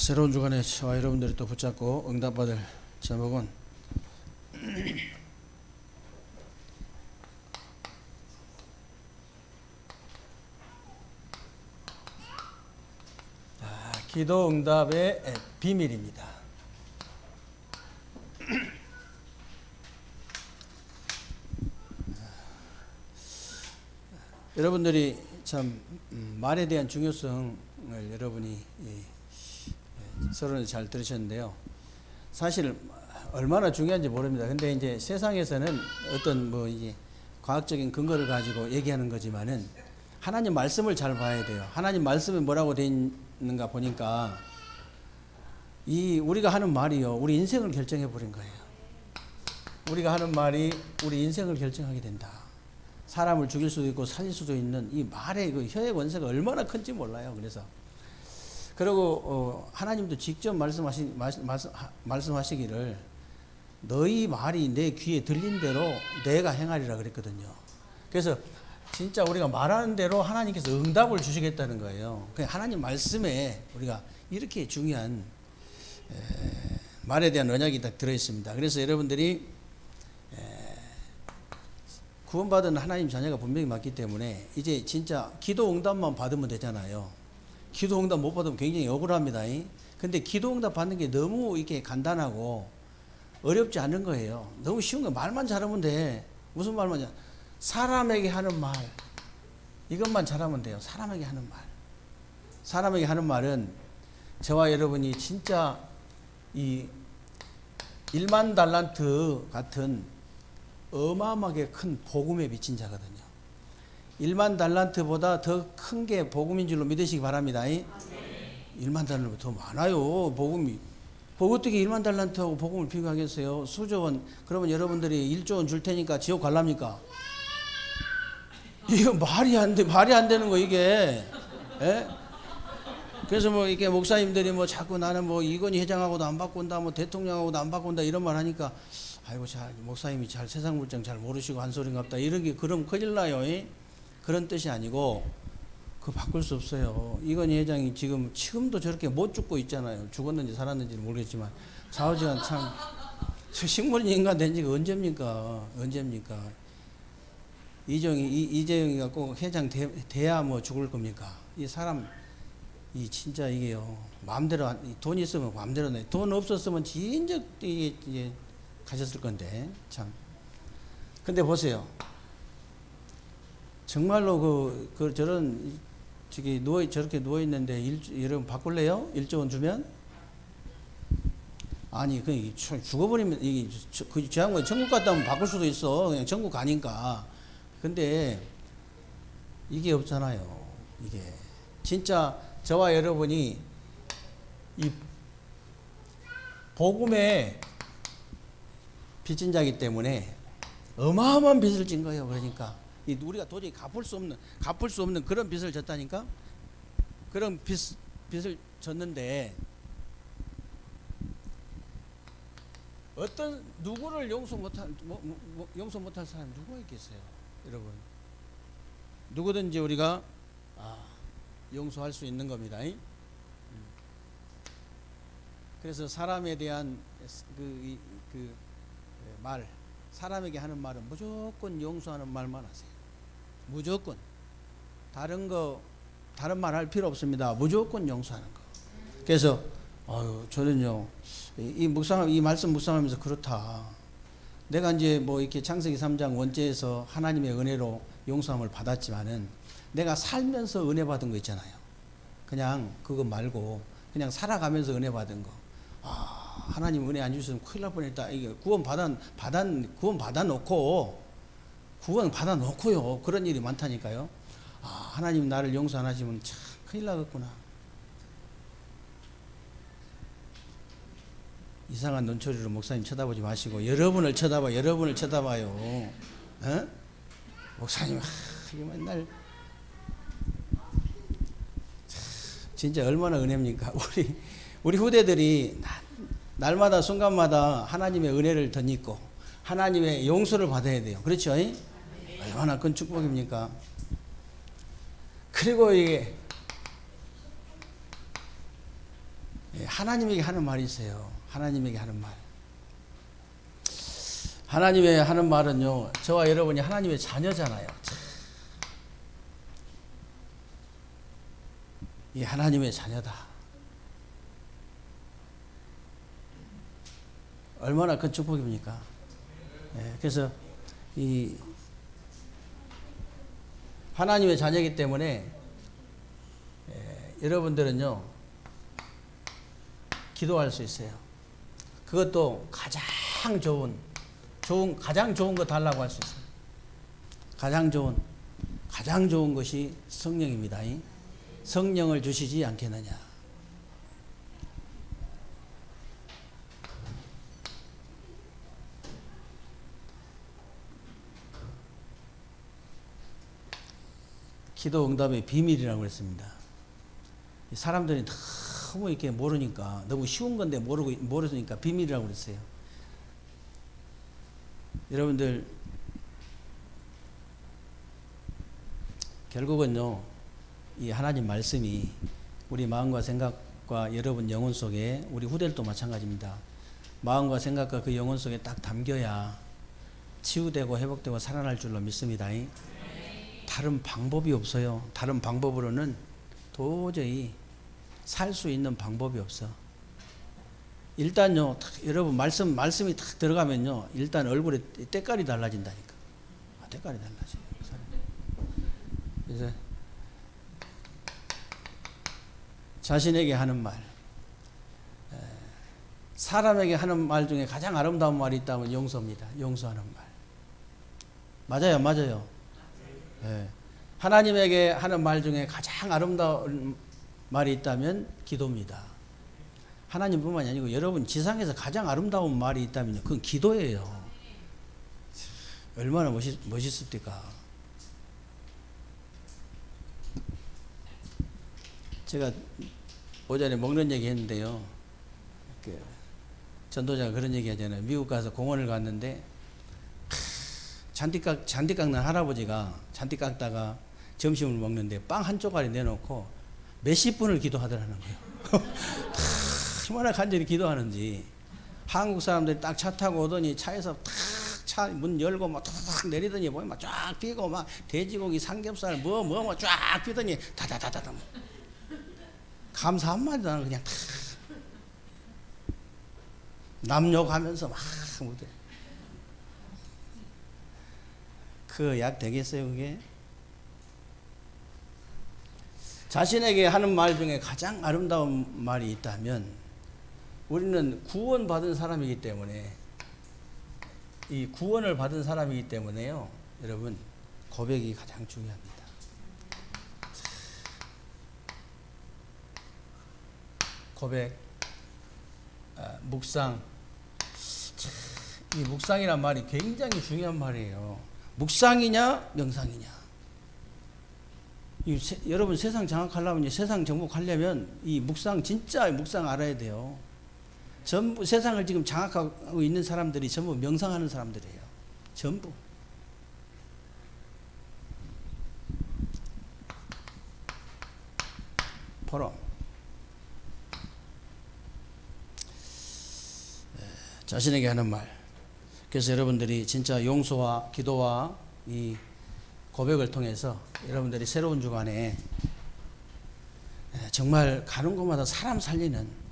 새로운 주간에 저와 여러분들이 또 붙잡고 응답받을 제목은 기도 응답의 비밀입니다. 여러분들이 참 말에 대한 중요성을 여러분이 서론에 잘 들으셨는데요. 사실 얼마나 중요한지 모릅니다. 근데 이제 세상에서는 어떤 뭐 이제 과학적인 근거를 가지고 얘기하는 거지만은 하나님 말씀을 잘 봐야 돼요. 하나님 말씀이 뭐라고 되어 있는가 보니까 우리가 하는 말이요, 우리 인생을 결정해 버린 거예요. 우리가 하는 말이 우리 인생을 결정하게 된다. 사람을 죽일 수도 있고 살릴 수도 있는 이 말의 그 혀의 권세가 얼마나 큰지 몰라요. 그리고 하나님도 직접 말씀하시기를 너희 말이 내 귀에 들린 대로 내가 행하리라 그랬거든요. 그래서 진짜 우리가 말하는 대로 하나님께서 응답을 주시겠다는 거예요. 하나님 말씀에 우리가 이렇게 중요한 말에 대한 언약이 딱 들어있습니다. 그래서 여러분들이 구원받은 하나님 자녀가 분명히 맞기 때문에 이제 진짜 기도 응답만 받으면 되잖아요. 기도 응답 못 받으면 굉장히 억울합니다. 근데 기도 응답 받는 게 너무 이렇게 간단하고 어렵지 않은 거예요. 너무 쉬운 거. 말만 잘하면 돼. 무슨 말만 잘? 사람에게 하는 말. 이것만 잘하면 돼요. 사람에게 하는 말. 사람에게 하는 말은 저와 여러분이 진짜 이 1만 달란트 같은 어마어마하게 큰 복음에 미친 자거든요. 1만 달란트보다 더 큰 게 복음인 줄로 믿으시기 바랍니다. 1만 달란트 더 많아요. 복음이. 어떻게 1만 달란트하고 복음을 비교하겠어요? 수조 원. 그러면 여러분들이 1조 원 줄 테니까 지옥 갈랍니까? 이거 말이 안 되는 거 이게. 예? 그래서 뭐 이렇게 목사님들이 뭐 자꾸 나는 뭐 이건희 회장하고도 안 바꾼다, 뭐 대통령하고도 안 바꾼다 이런 말 하니까 아이고 목사님이 잘 세상 물정 잘 모르시고 한 소린갑다 이런 게 그럼 큰일 나요. 그런 뜻이 아니고 그거 바꿀 수 없어요. 이건희 회장이 지금도 저렇게 못 죽고 있잖아요. 죽었는지 살았는지는 모르겠지만 좌우지간 참 식물인 인간 된 지가 언제입니까? 이재용이가 꼭 회장 돼야 뭐 죽을 겁니까? 이 사람 진짜 이게요. 마음대로 돈 있으면 마음대로 내. 돈 없었으면 진짜 이게 가셨을 건데 참. 근데 보세요. 정말로 저렇게 누워 있는데 여러분 바꿀래요? 1조 원 주면? 아니 죽어버리면 그 양반이 천국 갔다 오면 바꿀 수도 있어. 그냥 천국 가니까. 근데 이게 없잖아요. 이게 진짜 저와 여러분이 이 복음의 빚진 자이기 때문에 어마어마한 빚을 진 거예요. 그러니까 우리가 도저히 갚을 수 없는 그런 빚을 졌다니까. 그런 빚을 졌는데 어떤 누구를 용서 못할 사람이 누가 있겠어요, 여러분? 누구든지 우리가 용서할 수 있는 겁니다. 그래서 사람에 대한 말, 사람에게 하는 말은 무조건 용서하는 말만 하세요. 무조건. 다른 말 할 필요 없습니다. 무조건 용서하는 거. 그래서 저는요 이 말씀 묵상하면서 그렇다. 내가 이제 뭐 이렇게 창세기 3장 원죄에서 하나님의 은혜로 용서함을 받았지만은 내가 살면서 은혜 받은 거 있잖아요. 그냥 그거 말고 그냥 살아가면서 은혜 받은 거. 하나님 은혜 안 주셨으면 큰일 날 뻔했다. 이게 구원 받아놓고요. 그런 일이 많다니까요. 하나님 나를 용서 안 하시면 참 큰일 나겠구나. 이상한 눈초리로 목사님 쳐다보지 마시고 여러분을 쳐다봐요. 어? 목사님 이게 맨날 진짜 얼마나 은혜입니까? 우리 후대들이 날마다 순간마다 하나님의 은혜를 덧입고 하나님의 용서를 받아야 돼요. 그렇죠? 얼마나 큰 축복입니까? 그리고 이게 하나님에게 하는 말이 있어요. 하나님에게 하는 말. 하나님의 하는 말은요, 저와 여러분이 하나님의 자녀잖아요. 이 하나님의 자녀다. 얼마나 큰 축복입니까? 그래서 이 하나님의 자녀이기 때문에 여러분들은요, 기도할 수 있어요. 그것도 가장 좋은 거 달라고 할 수 있어요. 가장 좋은 것이 성령입니다. 성령을 주시지 않겠느냐. 기도 응답의 비밀이라고 그랬습니다. 사람들이 너무 이렇게 모르니까, 너무 쉬운 건데 모르니까 비밀이라고 그랬어요. 여러분들, 결국은요, 이 하나님 말씀이 우리 마음과 생각과 여러분 영혼 속에, 우리 후대들도 마찬가지입니다. 마음과 생각과 그 영혼 속에 딱 담겨야 치유되고 회복되고 살아날 줄로 믿습니다. 다른 방법이 없어요. 다른 방법으로는 도저히 살 수 있는 방법이 없어. 일단요, 여러분 말씀이 탁 들어가면요, 일단 얼굴에 때깔이 달라진다니까. 때깔이 달라져요. 그래서 자신에게 하는 말, 사람에게 하는 말 중에 가장 아름다운 말이 있다면 용서입니다. 용서하는 말. 맞아요. 하나님에게 하는 말 중에 가장 아름다운 말이 있다면 기도입니다. 하나님뿐만이 아니고 여러분 지상에서 가장 아름다운 말이 있다면 그건 기도예요. 얼마나 멋있습니까? 제가 오전에 먹는 얘기 했는데요. 전도자가 그런 얘기 하잖아요. 미국 가서 공원을 갔는데 잔디 깎는 할아버지가 잔디 깎다가 점심을 먹는데 빵 한 쪼가리 내놓고 몇십 분을 기도하더라는 거예요. 얼마나 간절히 기도하는지. 한국 사람들이 딱 차 타고 오더니 차에서 탁 차 문 열고 막 탁 내리더니 보면 막 쫙 피고 막 돼지고기 삼겹살 뭐 쫙 피더니 다다다다다 감사 한마디도 안 하고 그냥 탁 남 욕하면서 막 무대. 그 약 되겠어요 그게? 자신에게 하는 말 중에 가장 아름다운 말이 있다면 우리는 구원받은 사람이기 때문에, 이 구원을 받은 사람이기 때문에요, 여러분, 고백이 가장 중요합니다. 고백, 묵상. 이 묵상이란 말이 굉장히 중요한 말이에요. 묵상이냐 명상이냐. 여러분 세상 장악하려면, 세상 정복하려면 이 묵상, 진짜 묵상 알아야 돼요. 전부 세상을 지금 장악하고 있는 사람들이 전부 명상하는 사람들이에요. 전부. 포럼. 자신에게 하는 말. 그래서 여러분들이 진짜 용서와 기도와 이 고백을 통해서 여러분들이 새로운 주간에 정말 가는 곳마다 사람 살리는,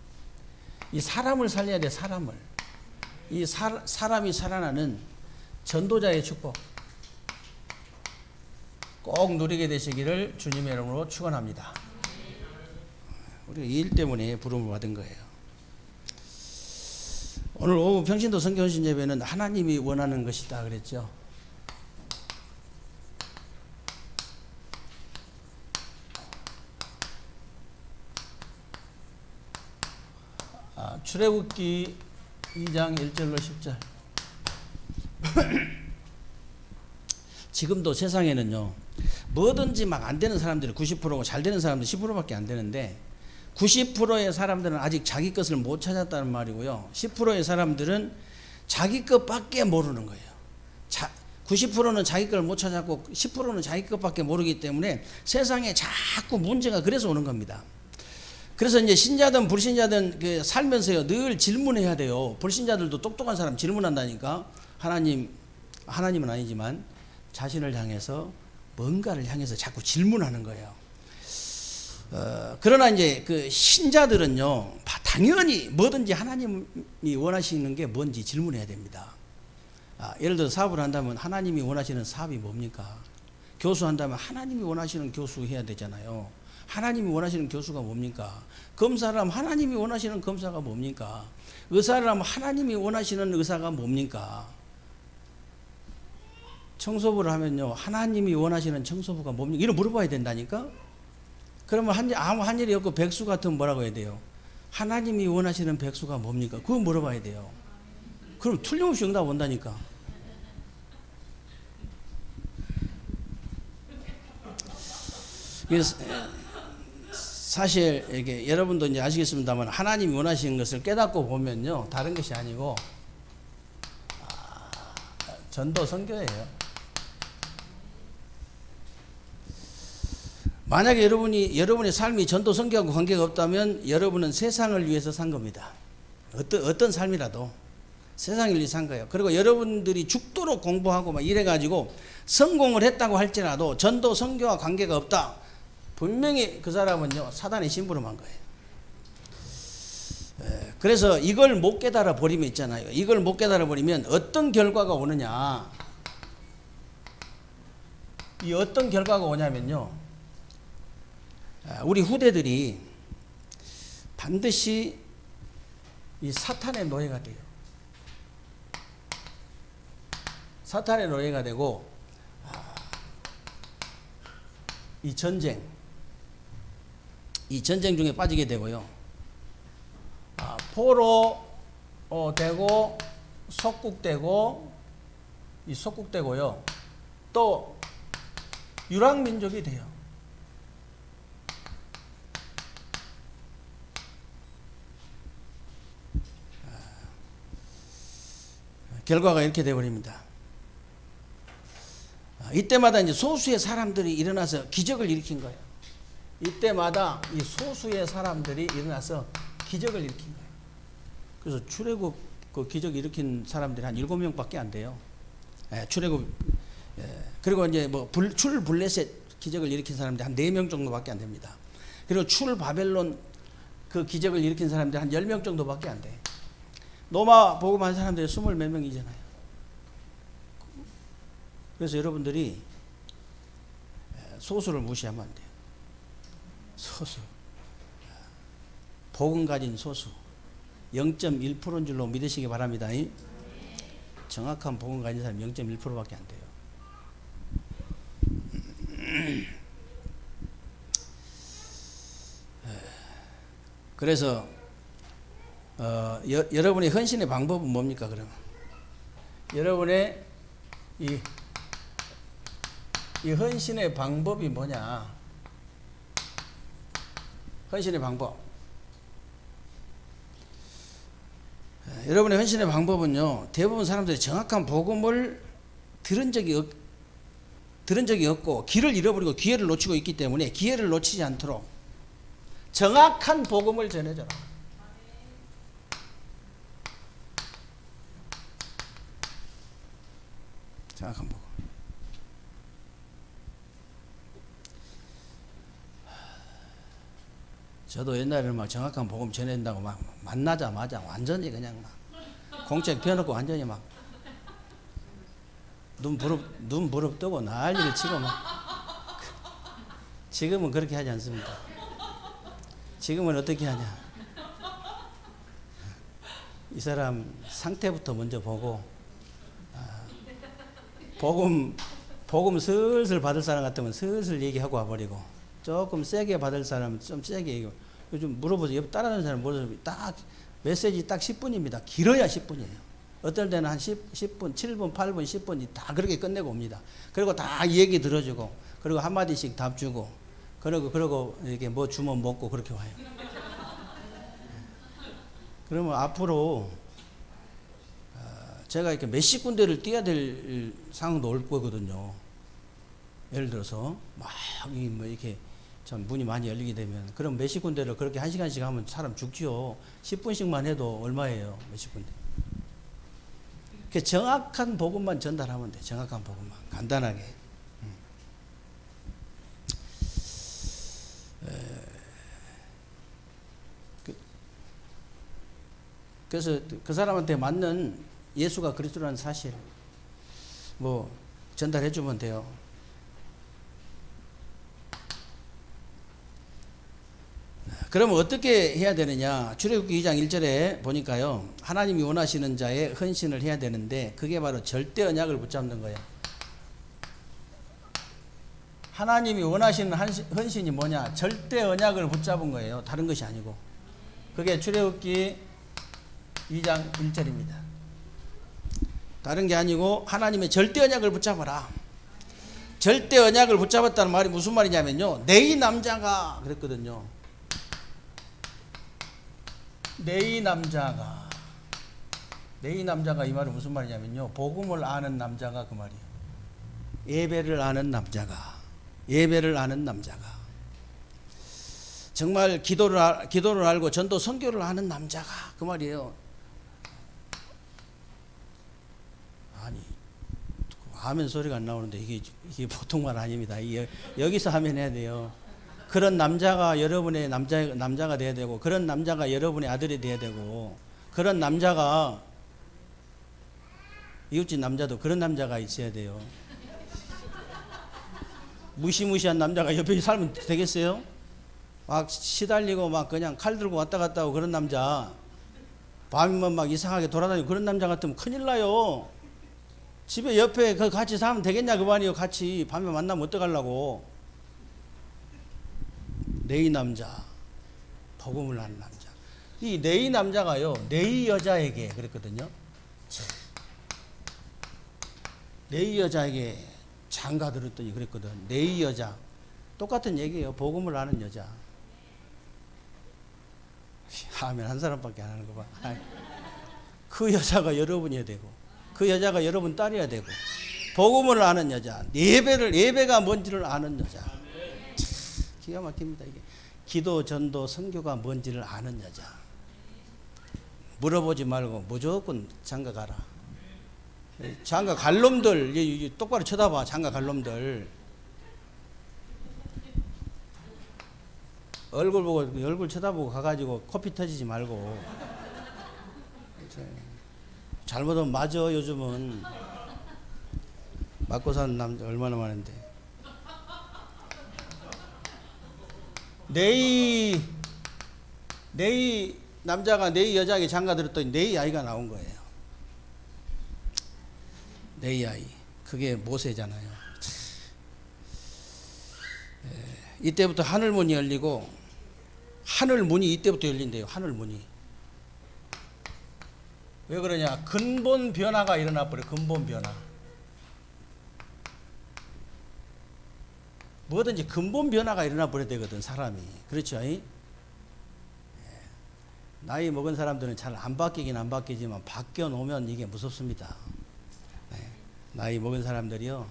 이 사람을 살려야 돼. 사람을. 이 사람이 살아나는 전도자의 축복 꼭 누리게 되시기를 주님의 이름으로 축원합니다. 우리가 이 일 때문에 부름을 받은 거예요. 오늘 오후 평신도 성경신 예배는 하나님이 원하는 것이다 그랬죠. 출애굽기 2장 1절로 10절. 지금도 세상에는요, 뭐든지 막 안 되는 사람들이 90%고 잘 되는 사람들이 10%밖에 안 되는데, 90%의 사람들은 아직 자기 것을 못 찾았다는 말이고요. 10%의 사람들은 자기 것밖에 모르는 거예요. 90%는 자기 걸 못 찾았고 10%는 자기 것밖에 모르기 때문에 세상에 자꾸 문제가 그래서 오는 겁니다. 그래서 이제 신자든 불신자든 그 살면서요 늘 질문해야 돼요. 불신자들도 똑똑한 사람 질문한다니까. 하나님은 아니지만 자신을 향해서 뭔가를 향해서 자꾸 질문하는 거예요. 그러나 이제 그 신자들은요 당연히 뭐든지 하나님이 원하시는 게 뭔지 질문해야 됩니다. 예를 들어 사업을 한다면 하나님이 원하시는 사업이 뭡니까? 교수한다면 하나님이 원하시는 교수 해야 되잖아요. 하나님이 원하시는 교수가 뭡니까? 검사를 하면 하나님이 원하시는 검사가 뭡니까? 의사를 하면 하나님이 원하시는 의사가 뭡니까? 청소부를 하면요 하나님이 원하시는 청소부가 뭡니까? 이런 물어봐야 된다니까. 그러면 아무 한 일이 없고 백수 같으면 뭐라고 해야 돼요? 하나님이 원하시는 백수가 뭡니까? 그거 물어봐야 돼요. 그럼 틀림없이 응답 온다니까. 그래서 사실 이게 여러분도 이제 아시겠습니다만 하나님이 원하시는 것을 깨닫고 보면요 다른 것이 아니고 전도 선교예요. 만약에 여러분의 삶이 전도 선교하고 관계가 없다면 여러분은 세상을 위해서 산 겁니다. 어떤 삶이라도 세상을 위해서 산 거예요. 그리고 여러분들이 죽도록 공부하고 막 이래가지고 성공을 했다고 할지라도 전도 선교와 관계가 없다. 분명히 그 사람은요 사단의 심부름한 거예요. 그래서 이걸 못 깨달아 버리면 있잖아요. 이걸 못 깨달아 버리면 어떤 결과가 오느냐. 이 어떤 결과가 오냐면요. 우리 후대들이 반드시 이 사탄의 노예가 돼요. 사탄의 노예가 되고 이 전쟁 중에 빠지게 되고요. 포로 되고 속국되고 이 속국되고요. 또 유랑민족이 돼요. 결과가 이렇게 되어버립니다. 이때마다 이제 소수의 사람들이 일어나서 기적을 일으킨 거예요. 이때마다 이 소수의 사람들이 일어나서 기적을 일으킨 거예요. 그래서 출애굽 그 기적 일으킨 사람들이 한 7명밖에 안 돼요. 출애굽 그리고 이제 뭐 출 블레셋 기적을 일으킨 사람들이 한 4명 정도밖에 안 됩니다. 그리고 출 바벨론 그 기적을 일으킨 사람들이 한 10명 정도밖에 안 돼. 노마 복음한 사람들이 20몇 명이잖아요. 그래서 여러분들이 소수를 무시하면 안 돼요. 소수. 복음 가진 소수. 0.1%인 줄로 믿으시기 바랍니다. 정확한 복음 가진 사람 0.1%밖에 안 돼요. 그래서 여러분의 헌신의 방법은 뭡니까? 그러면 여러분의 이 헌신의 방법이 뭐냐? 헌신의 방법. 여러분의 헌신의 방법은요, 대부분 사람들이 정확한 복음을 들은 적이 없고 길을 잃어버리고 기회를 놓치고 있기 때문에 기회를 놓치지 않도록 정확한 복음을 전해줘라. 정확한 복음. 저도 옛날에는 막 정확한 복음 전해준다고 막 만나자마자 완전히 그냥 막 공책 펴놓고 완전히 막 눈 부릅뜨고 난리를 치고 막. 지금은 그렇게 하지 않습니다. 지금은 어떻게 하냐? 이 사람 상태부터 먼저 보고 복음 슬슬 받을 사람 같으면 슬슬 얘기하고 와버리고 조금 세게 받을 사람은 좀 세게 얘기하고 요즘 물어보세요. 옆 따라다니는 사람 물어보세요. 딱 메시지 딱 10분입니다. 길어야 10분이에요. 어떨 때는 한 10분, 7분, 8분, 10분이 다 그렇게 끝내고 옵니다. 그리고 다 얘기 들어주고 그리고 한마디씩 답 주고 그러고 이렇게 뭐 주면 먹고 그렇게 와요. 그러면 앞으로 제가 이렇게 몇십 군데를 뛰어야 될 상황도 올 거거든요. 예를 들어서 막 뭐 이렇게 참 문이 많이 열리게 되면. 그럼 몇십 군데를 그렇게 1시간씩 하면 사람 죽지요. 10분씩만 해도 얼마예요? 몇십 군데. 그 정확한 복음만 전달하면 돼. 정확한 복음만. 간단하게. 그래서 그 사람한테 맞는 예수가 그리스도라는 사실 뭐 전달해 주면 돼요. 그러면 어떻게 해야 되느냐? 출애굽기 2장 1절에 보니까요. 하나님이 원하시는 자의 헌신을 해야 되는데 그게 바로 절대 언약을 붙잡는 거예요. 하나님이 원하시는 헌신이 뭐냐? 절대 언약을 붙잡은 거예요. 다른 것이 아니고. 그게 출애굽기 2장 1절입니다. 다른 게 아니고 하나님의 절대 언약을 붙잡아라. 절대 언약을 붙잡았다는 말이 무슨 말이냐면요. 내 남자가 그랬거든요. 내 남자가 이 말은 무슨 말이냐면요. 복음을 아는 남자가 그 말이에요. 예배를 아는 남자가 정말 기도를 알고 전도 선교를 하는 남자가 그 말이에요. 아니 아멘 소리가 안 나오는데 이게 보통 말 아닙니다. 여기서 하면 해야 돼요. 그런 남자가 여러분의 남자가 돼야 되고, 그런 남자가 여러분의 아들이 돼야 되고, 그런 남자가 이웃집 남자도 그런 남자가 있어야 돼요. 무시무시한 남자가 옆에 살면 되겠어요? 막 시달리고 막 그냥 칼 들고 왔다 갔다 하고 그런 남자, 밤이면 막 이상하게 돌아다니고 그런 남자 같으면 큰일 나요. 집에 옆에 같이 살면 되겠냐 그 말이에요. 같이 밤에 만나면 어떡하려고. 내 남자, 복음을 아는 남자. 이 내 남자가요, 내 여자에게 그랬거든요. 내 여자에게 장가 들었더니 그랬거든. 내 여자. 똑같은 얘기예요. 복음을 아는 여자. 아멘 한 사람밖에 안 하는 거 봐. 그 여자가 여러분이어야 되고, 그 여자가 여러분 딸이어야 되고, 복음을 아는 여자, 예배가 뭔지를 아는 여자. 기가 막힙니다. 이게 기도, 전도, 선교가 뭔지를 아는 여자. 물어보지 말고 무조건 장가 가라. 장가 갈 놈들 똑바로 쳐다봐. 장가 갈 놈들 얼굴 쳐다보고 가가지고 코피 터지지 말고. 잘못하면 맞아. 요즘은 맞고 사는 남자 얼마나 많은데. 내 남자가 내 여자에게 장가 들었더니 내 아이가 나온 거예요. 내 아이. 그게 모세잖아요. 이때부터 하늘문이 열리고, 하늘문이 이때부터 열린대요. 하늘문이. 왜 그러냐? 근본 변화가 일어나 버려. 근본 변화. 뭐든지 근본 변화가 일어나 버려야 되거든, 사람이. 그렇죠? 나이 먹은 사람들은 잘 안 바뀌긴 안 바뀌지만 바뀌어 놓으면 이게 무섭습니다. 나이 먹은 사람들이요,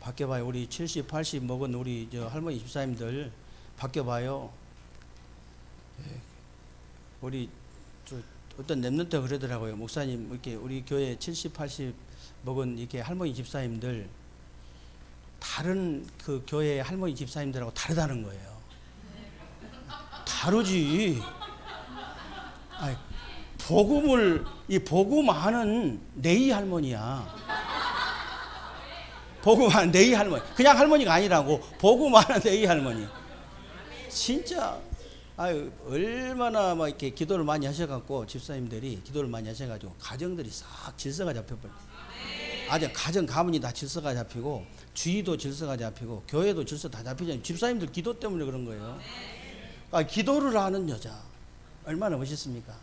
바뀌어봐요. 우리 70, 80 먹은 우리 할머니 집사님들 바뀌어봐요. 우리 어떤 랩런트 그러더라고요. 목사님, 이렇게 우리 교회 70, 80 먹은 이렇게 할머니 집사님들 다른 그 교회 할머니 집사님들하고 다르다는 거예요. 다르지. 아니, 복음 아는 네이 할머니야. 복음 아는 네이 할머니. 그냥 할머니가 아니라고. 복음 아는 네이 할머니. 진짜, 아유, 얼마나 막 이렇게 기도를 많이 하셔갖고, 집사님들이 기도를 많이 하셔가지고, 가정들이 싹 질서가 잡혀버려. 아주 가정, 가문이 다 질서가 잡히고, 주위도 질서가 잡히고, 교회도 질서 다 잡히잖아요. 집사님들 기도 때문에 그런 거예요. 아, 기도를 하는 여자. 얼마나 멋있습니까?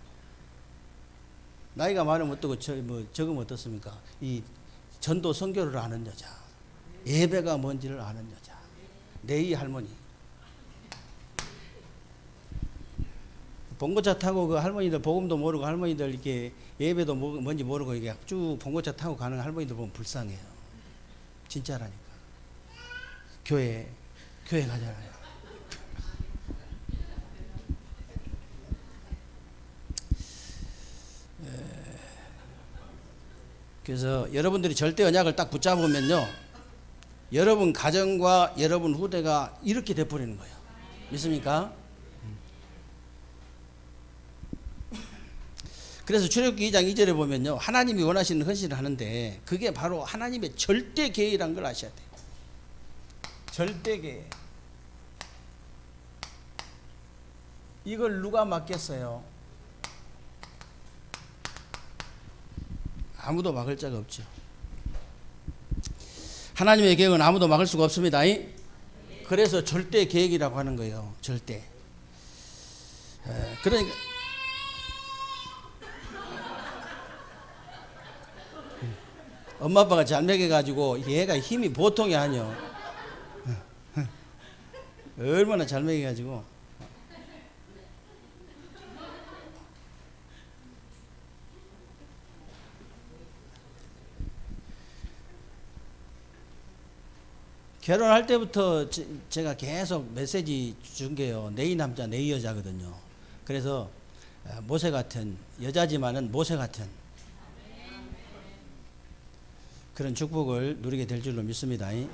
나이가 많으면 어떻고, 적으면 어떻습니까? 이 전도 선교를 아는 여자. 예배가 뭔지를 아는 여자. 내이 할머니. 봉고차 타고 그 할머니들 복음도 모르고 할머니들 이렇게 예배도 뭔지 모르고 이게 쭉 봉고차 타고 가는 할머니들 보면 불쌍해요. 진짜라니까. 교회 가잖아요. 그래서 여러분들이 절대 언약을 딱 붙잡으면요, 여러분 가정과 여러분 후대가 이렇게 돼버리는 거예요. 믿습니까? 그래서 출애굽기 2장 2절에 보면요, 하나님이 원하시는 헌신을 하는데 그게 바로 하나님의 절대 계획이라는 걸 아셔야 돼요. 절대 계획. 이걸 누가 막겠어요? 아무도 막을 자가 없죠. 하나님의 계획은 아무도 막을 수가 없습니다. 그래서 절대 계획이라고 하는 거예요. 절대. 그러니까 엄마 아빠가 잘 먹여가지고 얘가 힘이 보통이 아니요. 얼마나 잘 먹여가지고. 결혼할 때부터 제가 계속 메시지 준 게요, 내 이 남자 내 이 여자거든요. 그래서 모세 같은, 여자지만은 모세 같은 그런 축복을 누리게 될 줄로 믿습니다. 예.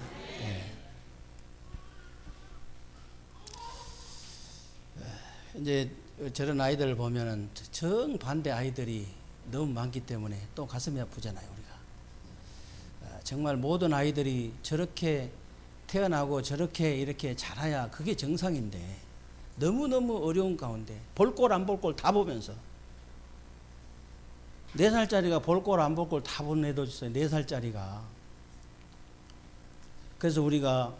이제 저런 아이들을 보면은 정반대 아이들이 너무 많기 때문에 또 가슴이 아프잖아요, 우리가. 정말 모든 아이들이 저렇게 태어나고 저렇게 이렇게 자라야 그게 정상인데 너무너무 어려운 가운데 볼 꼴 안 볼 꼴 다 보면서, 4살짜리가 볼 꼴 안 볼 꼴 다 본 애도 있어요. 4살짜리가. 그래서 우리가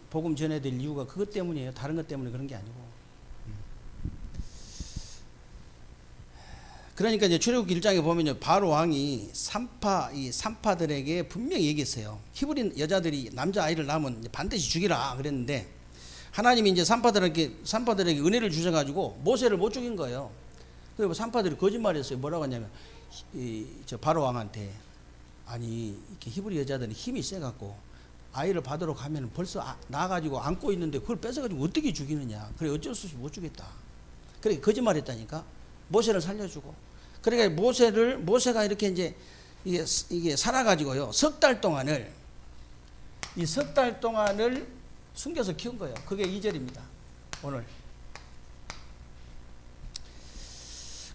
복음 전해야 될 이유가 그것 때문이에요. 다른 것 때문에 그런 게 아니고. 그러니까 이제 출애굽기 1장에 보면요, 바로 왕이 이 산파들에게 분명히 얘기했어요. 히브리 여자들이 남자 아이를 낳으면 반드시 죽이라 그랬는데, 하나님이 이제 산파들에게 은혜를 주셔가지고 모세를 못 죽인 거예요. 그리고 산파들이 거짓말했어요. 뭐라고 하냐면, 저 바로 왕한테, 아니 이렇게 히브리 여자들이 힘이 세갖고 아이를 받으러 가면 벌써 나가지고 안고 있는데 그걸 뺏어가지고 어떻게 죽이느냐. 그래 어쩔 수 없이 못 주겠다. 그래 거짓말했다니까. 모세를 살려주고. 그러니까 모세가 이렇게 이제 이게 살아가지고요, 석 달 동안을 숨겨서 키운 거예요. 그게 2절입니다. 오늘.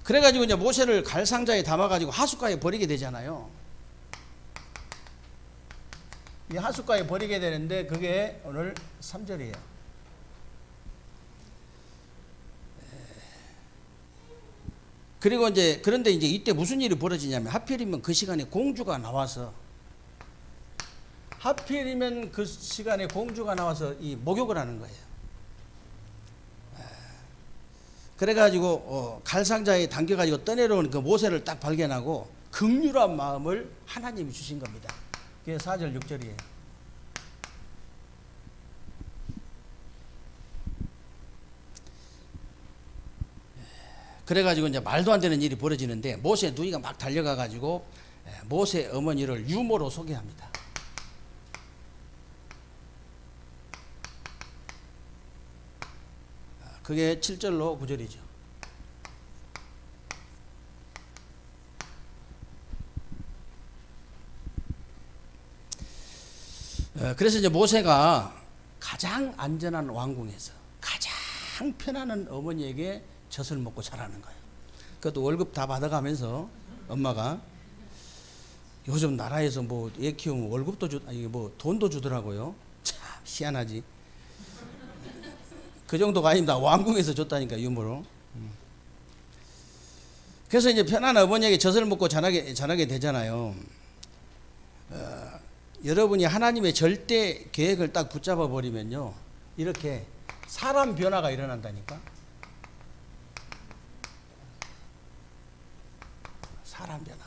그래가지고 이제 모세를 갈상자에 담아가지고 하숫가에 버리게 되잖아요. 이 하숫가에 버리게 되는데 그게 오늘 3절이에요. 그리고 그런데 이때 무슨 일이 벌어지냐면, 하필이면 그 시간에 공주가 나와서 이 목욕을 하는 거예요. 그래가지고 갈상자에 당겨가지고 떠내려온 그 모세를 딱 발견하고 긍휼한 마음을 하나님이 주신 겁니다. 그게 4절 6절이에요. 그래가지고 이제 말도 안 되는 일이 벌어지는데, 모세 누이가 막 달려가가지고 모세 어머니를 유모로 소개합니다. 그게 7절로 9절이죠. 그래서 이제 모세가 가장 안전한 왕궁에서 가장 편안한 어머니에게 젖을 먹고 자라는 거예요. 그것도 월급 다 받아가면서 엄마가, 요즘 나라에서 뭐 애 키우면 월급도 돈도 주더라고요. 참 희한하지. 그 정도가 아닙니다. 왕궁에서 줬다니까, 유모로. 그래서 이제 편안한 어머니에게 젖을 먹고 자라게 되잖아요. 여러분이 하나님의 절대 계획을 딱 붙잡아 버리면요, 이렇게 사람 변화가 일어난다니까. 사람 변화.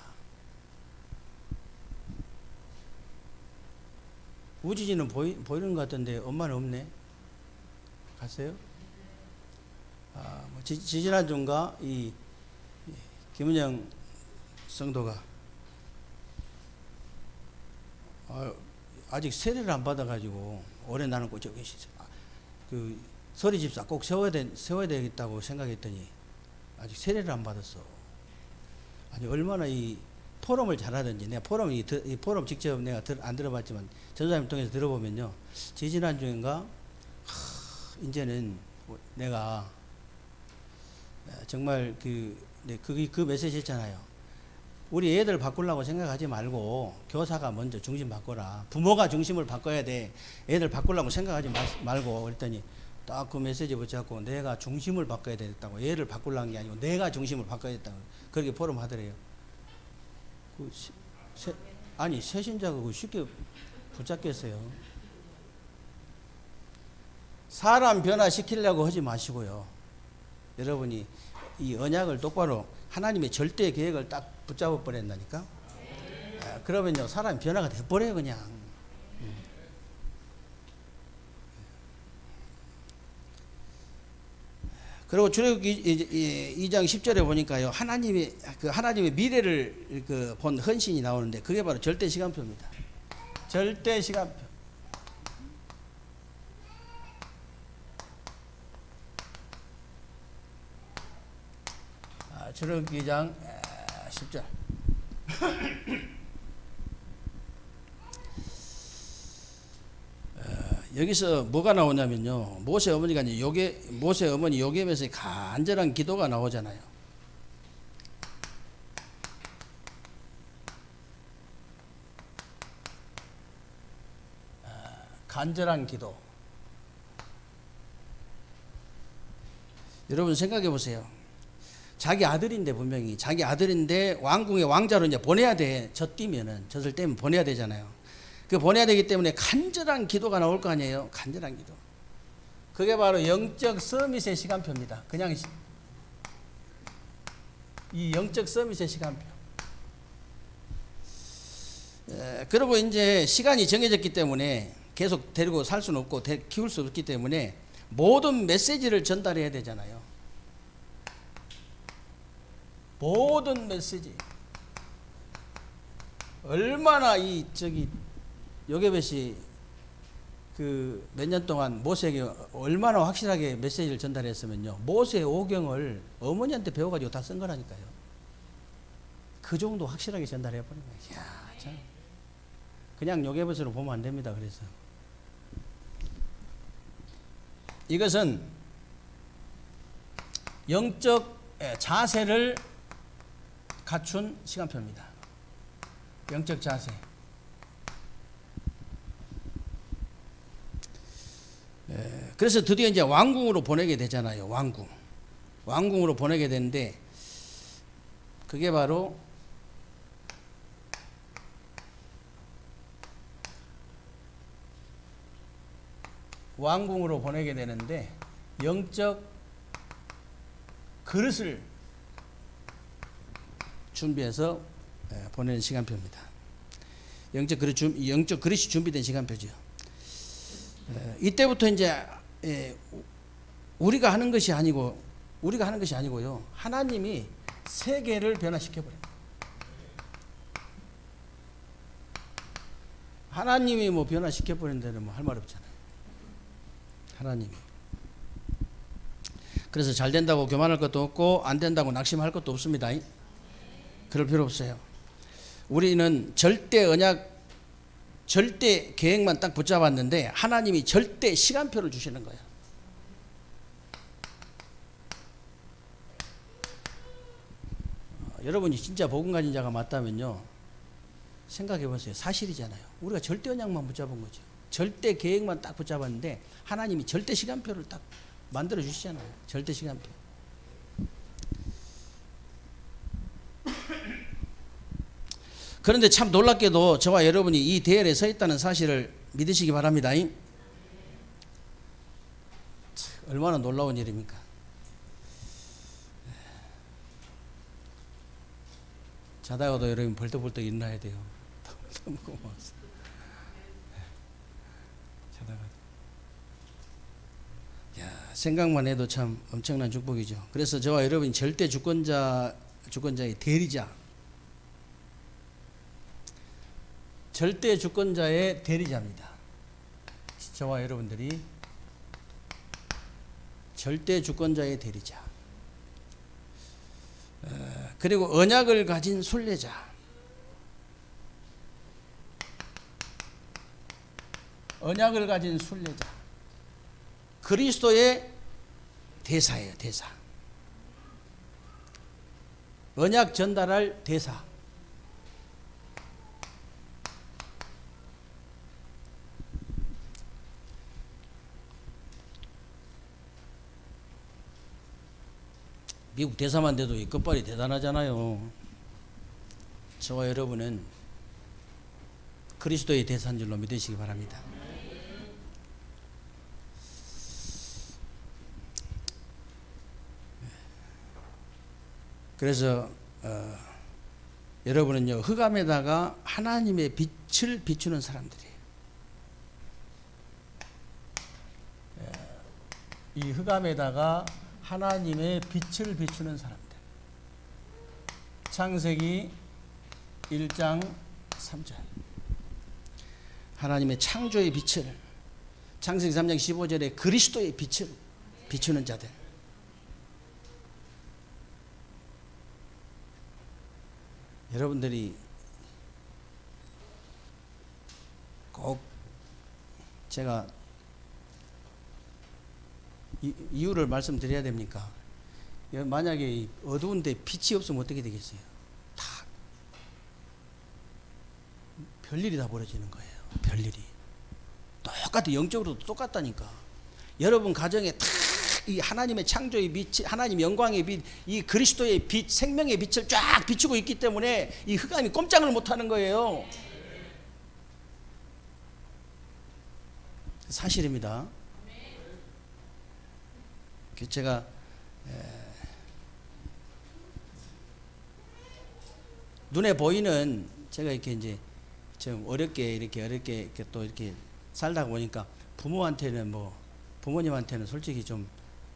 우지지는 보이는 것 같던데 엄마는 없네. 갔어요? 지지난주인가 이 김은영 성도가 아직 세례를 안 받아가지고 올해 나는 꼭 저기 그 서리 집사 꼭 세워야 되겠다고 생각했더니 아직 세례를 안 받았어. 아니 얼마나 이 포럼을 잘하든지, 내가 이 포럼 직접 내가 안 들어봤지만 전사님 통해서 들어보면요, 지지난 주인가 이제는 내가 정말 그 메시지 있잖아요. 우리 애들 바꾸려고 생각하지 말고 교사가 먼저 중심 바꿔라. 부모가 중심을 바꿔야 돼. 애들 바꾸려고 생각하지 말고. 그랬더니 딱 그 메시지 붙잡고 내가 중심을 바꿔야 되겠다고. 애를 바꾸려는 게 아니고 내가 중심을 바꿔야 됐다고. 그렇게 포럼 하더래요. 아니 새신자가 쉽게 붙잡겠어요. 사람 변화시키려고 하지 마시고요. 여러분이 이 언약을 똑바로 하나님의 절대 계획을 딱 붙잡아 버린다니까. 그러면요 사람이 변화가 돼버려요 그냥. 그리고 출애굽기 2장 10절에 보니까요 하나님의 미래를 본 헌신이 나오는데 그게 바로 절대 시간표입니다. 절대 시간표. 출애굽기 2장 10절. 여기서 뭐가 나오냐면요, 모세 어머니가 이제 모세 어머니 요괴에서 간절한 기도가 나오잖아요. 간절한 기도. 여러분 생각해 보세요. 자기 아들인데, 분명히 자기 아들인데 왕궁의 왕자로 이제 보내야 돼. 젖을 떼면 보내야 되잖아요. 그 보내야 되기 때문에 간절한 기도가 나올 거 아니에요. 간절한 기도. 그게 바로 영적 서밋의 시간표입니다. 그냥 이 영적 서밋의 시간표. 그리고 이제 시간이 정해졌기 때문에 계속 데리고 살 수는 없고 키울 수 없기 때문에 모든 메시지를 전달해야 되잖아요. 모든 메시지. 얼마나 요게벳이 몇 년 동안 모세에게 얼마나 확실하게 메시지를 전달했으면요, 모세 오경을 어머니한테 배워가지고 다 쓴 거라니까요. 그 정도 확실하게 전달해버린 거예요. 이야, 참. 그냥 요게벳으로 보면 안 됩니다. 그래서 이것은 영적 자세를 갖춘 시간표입니다. 영적 자세. 그래서 드디어 이제 왕궁으로 보내게 되잖아요. 왕궁으로 보내게 되는데 그게 바로 왕궁으로 보내게 되는데 영적 그릇을 준비해서 보내는 시간표입니다. 영적 그릇이 준비된 시간표죠. 이때부터 이제 우리가 하는 것이 아니고요, 하나님이 세계를 변화시켜 버립니다. 하나님이 뭐 변화시켜 버린 데는 뭐 할 말 없잖아요. 하나님이. 그래서 잘 된다고 교만할 것도 없고 안 된다고 낙심할 것도 없습니다. 그럴 필요 없어요. 우리는 절대 언약, 절대 계획만 딱 붙잡았는데 하나님이 절대 시간표를 주시는 거예요. 여러분이 진짜 복음 가진 자가 맞다면요, 생각해 보세요. 사실이잖아요. 우리가 절대 언약만 붙잡은 거죠. 절대 계획만 딱 붙잡았는데 하나님이 절대 시간표를 딱 만들어 주시잖아요. 절대 시간표. 그런데 참 놀랍게도 저와 여러분이 이 대열에 서 있다는 사실을 믿으시기 바랍니다. 얼마나 놀라운 일입니까? 자다가도 여러분 벌떡벌떡 일어나야 돼요. 너무 고마워서. 자다가도. 야, 생각만 해도 참 엄청난 축복이죠. 그래서 저와 여러분이 절대 주권자의 대리자, 절대 주권자의 대리자입니다. 저와 여러분들이 절대 주권자의 대리자. 그리고 언약을 가진 순례자. 언약을 가진 순례자. 그리스도의 대사예요, 대사. 언약 전달할 대사. 미국 대사만 돼도 이 끝발이 대단하잖아요. 저와 여러분은 그리스도의 대사인 줄로 믿으시기 바랍니다. 그래서 여러분은요, 흑암에다가 하나님의 빛을 비추는 사람들이에요. 이 흑암에다가 하나님의 빛을 비추는 사람들. 창세기 1장 3절. 하나님의 창조의 빛을, 창세기 3장 15절에 그리스도의 빛을 비추는 자들. 여러분들이 꼭 제가 이유를 말씀드려야 됩니까? 만약에 어두운데 빛이 없으면 어떻게 되겠어요? 다 별일이 다 벌어지는 거예요. 별일이. 똑같아. 영적으로도 똑같다니까. 여러분 가정에 다 이 하나님의 창조의 빛, 하나님 영광의 빛, 이 그리스도의 빛, 생명의 빛을 쫙 비추고 있기 때문에 이 흑암이 꼼짝을 못하는 거예요. 사실입니다. 제가 눈에 보이는, 제가 이렇게 이제 좀 어렵게 또 이렇게 살다 보니까 부모한테는 부모님한테는 솔직히 좀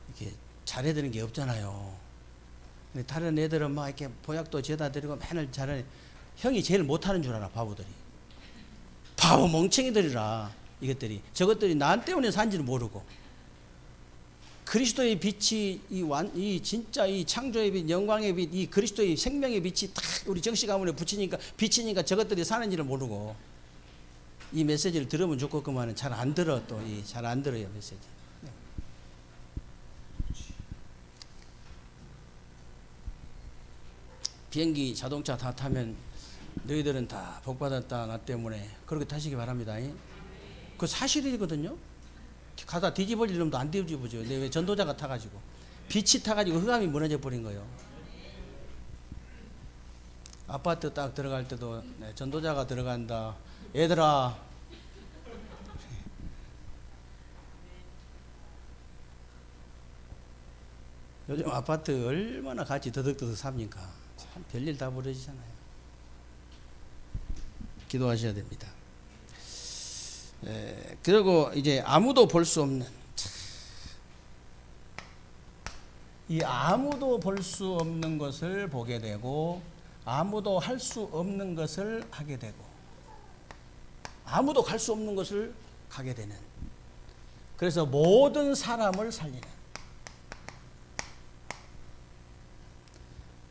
이렇게 잘해야 되는 게 없잖아요. 근데 다른 애들은 막 이렇게 보약도 죄다 드리고 맨날 잘하는, 형이 제일 못하는 줄 알아, 바보들이. 바보 멍청이들이라, 이것들이. 저것들이 나 때문에 산지를 모르고. 그리스도의 빛이 이 진짜 이 창조의 빛, 영광의 빛, 이 그리스도의 생명의 빛이 딱 우리 정씨 가문에 비치니까 저것들이 사는지를 모르고, 이 메시지를 들으면 좋겠구만은 잘 안 들어. 또 잘 안 들어요, 메시지. 네. 비행기 자동차 다 타면 너희들은 다 복받았다, 나 때문에. 그렇게 타시기 바랍니다. 그 사실이거든요. 가다 뒤집어질 놈도 안 뒤집어져. 근데 왜 전도자가 타가지고 빛이 타가지고 흑암이 무너져 버린 거예요. 아파트 딱 들어갈 때도 전도자가 들어간다. 얘들아, 요즘 아파트 얼마나 같이 더덕더덕 삽니까? 참 별일 다 벌어지잖아요. 기도하셔야 됩니다. 그리고 이제 아무도 볼 수 없는, 이 아무도 볼 수 없는 것을 보게 되고, 아무도 할 수 없는 것을 하게 되고, 아무도 갈 수 없는 것을 가게 되는, 그래서 모든 사람을 살리는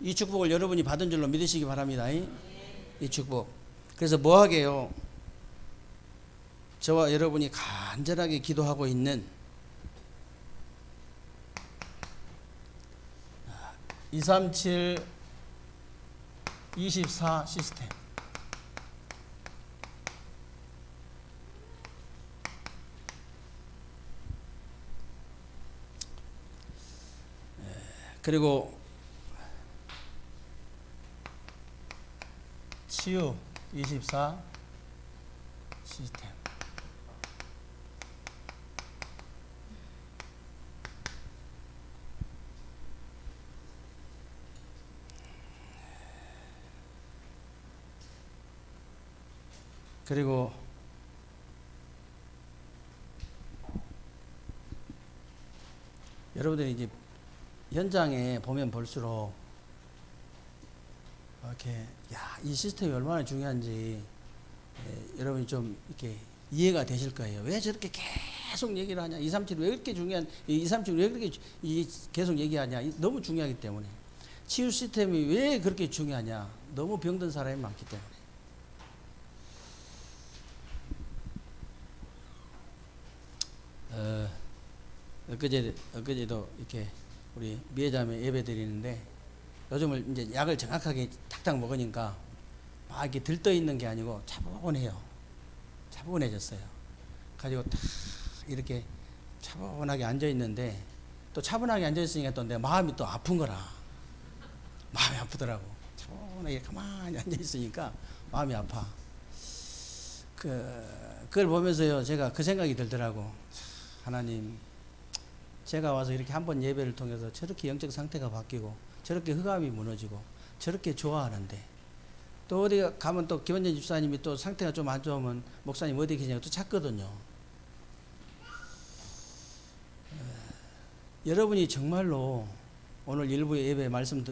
이 축복을 여러분이 받은 줄로 믿으시기 바랍니다. 이 축복. 그래서 뭐 하게요? 저와 여러분이 간절하게 기도하고 있는 237 24 시스템. 그리고 치유 24 시스템. 그리고 여러분들이 이제 현장에 보면 볼수록 이렇게 이 시스템이 얼마나 중요한지 여러분이 좀 이렇게 이해가 되실 거예요. 왜 저렇게 계속 얘기를 하냐? 237이 왜 그렇게 중요한? 237이 왜 그렇게 계속 얘기하냐? 너무 중요하기 때문에. 치유 시스템이 왜 그렇게 중요하냐? 너무 병든 사람이 많기 때문에. 엊그제도 이렇게 우리 미애자매 예배 드리는데 요즘을 이제 약을 정확하게 탁탁 먹으니까 막 이렇게 들떠 있는 게 아니고 차분해요. 차분해졌어요. 가지고 딱 이렇게 차분하게 앉아 있는데 또 차분하게 앉아 있으니까 또 내 마음이 또 아픈 거라. 마음이 아프더라고. 차분하게 가만히 앉아 있으니까 마음이 아파. 그걸 보면서요, 제가 그 생각이 들더라고. 하나님, 제가 와서 이렇게 한 번 예배를 통해서 저렇게 영적 상태가 바뀌고 저렇게 흑암이 무너지고 저렇게 좋아하는데 또 어디 가면 또 김원전 집사님이 또 상태가 좀 안 좋으면 목사님 어디 계시냐고 또 찾거든요. 여러분이 정말로 오늘 일부의 예배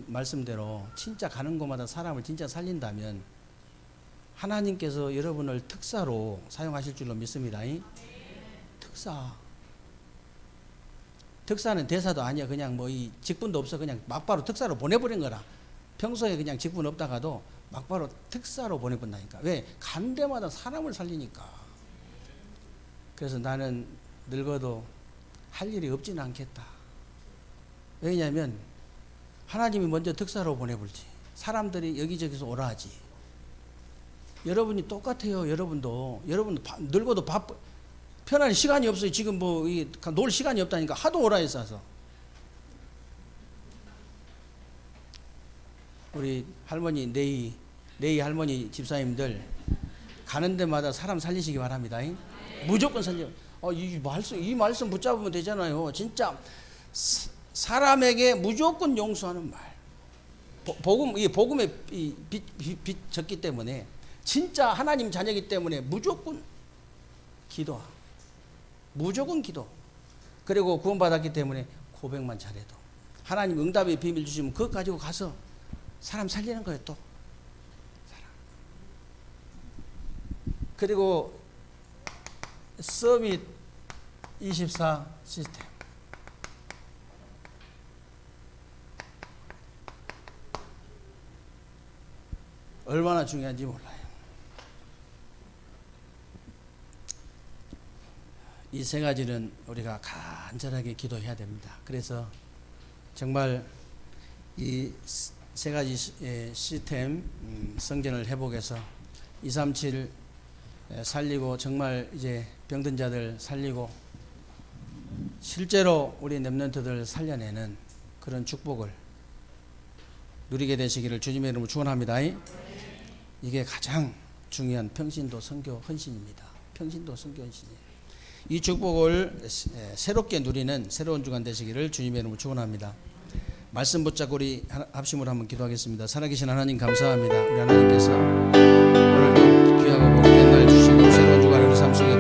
말씀대로 진짜 가는 곳마다 사람을 진짜 살린다면 하나님께서 여러분을 특사로 사용하실 줄로 믿습니다. 특사는 대사도 아니야. 그냥 뭐 이 직분도 없어. 그냥 막바로 특사로 보내버린 거라. 평소에 그냥 직분 없다가도 막바로 특사로 보내본다니까. 왜? 간 데마다 사람을 살리니까. 그래서 나는 늙어도 할 일이 없지는 않겠다. 왜냐하면 하나님이 먼저 특사로 보내볼지 사람들이 여기저기서 오라 하지. 여러분이 똑같아요. 여러분도 늙어도 편안히 시간이 없어요. 지금 뭐 놀 시간이 없다니까 하도 오라 했어서. 우리 할머니 네이 할머니 집사님들 가는 데마다 사람 살리시기 바랍니다. 무조건 살려. 이 말씀 붙잡으면 되잖아요. 진짜 사람에게 무조건 용서하는 말. 복음의 빛 졌기 때문에 진짜 하나님 자녀이기 때문에 무조건 기도. 그리고 구원받았기 때문에 고백만 잘해도 하나님 응답의 비밀 주시면 그것 가지고 가서 사람 살리는 거예요. 또 사람. 그리고 서밋 24 시스템 얼마나 중요한지 몰라요. 이 세 가지는 우리가 간절하게 기도해야 됩니다. 그래서 정말 이 세 가지 시스템 성전을 회복해서 237 살리고 정말 이제 병든 자들 살리고 실제로 우리 렘넌트들 살려내는 그런 축복을 누리게 되시기를 주님의 이름으로 축원합니다. 이게 가장 중요한 평신도 선교 헌신입니다. 평신도 선교 헌신이에요. 이 축복을 새롭게 누리는 새로운 주간 되시기를 주님의 이름으로 축원합니다. 말씀 붙잡고 우리 합심으로 한번 기도하겠습니다. 살아계신 하나님 감사합니다. 우리 하나님께서 오늘도 귀하고 복된 날 주시고 새로운 주간을 우리 삶 속에